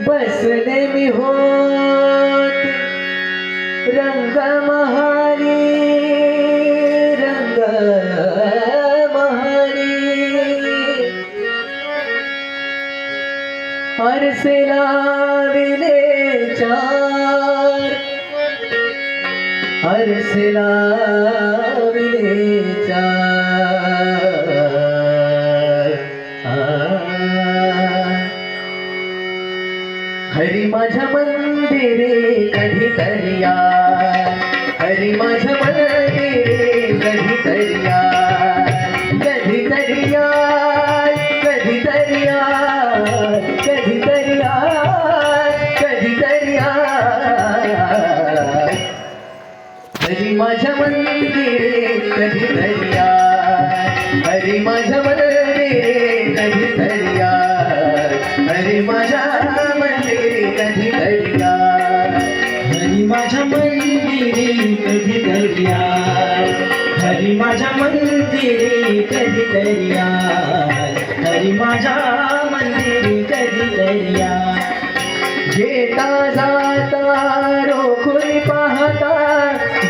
बसले मी होत रंग महारी, रंग महारी। आरसे लाविले चार, आरसे लाविले चार। हरी माझ्या मंदिरे कधीतरी या, हरी माझ्या मंदिरे कधीतरी या, कधीतरी या, कधीतरी या, कधीतरी या, कधीतरी या। हरी माझ्या मंदिरे कधीतरी या, हरी माझ्या मंदिरे कधीतरी या, हरी माझ्या मंदिरे कधीतरी या, हरी माझ्या मंदिरे कधीतरी या, हरी माझ्या मंदिरे कधीतरी या, हरी माझ्या मंदिरे कधीतरी या। येता जाता रोखून पाहता,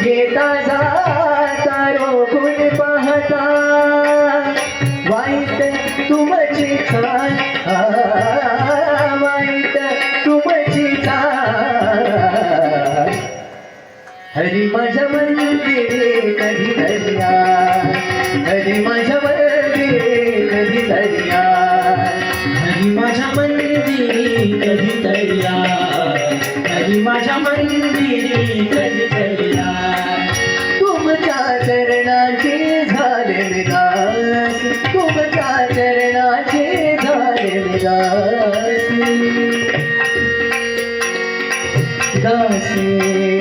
येता जाता रोखून पाहता, वाईट तुमची चाल, वाईट तुमची चाल। हरी माझ्या मंदिरे कधीतरी या, हरी माझ्या मंदिरे कधीतरी या, हरी माझ्या मंदिरे कधीतरी या, हरी माझ्या मंदिरे कधीतरी या। तुमच्या चरणाचे झाले मी दास, तुमच्या चरणाचे झाले मी दास, दासी।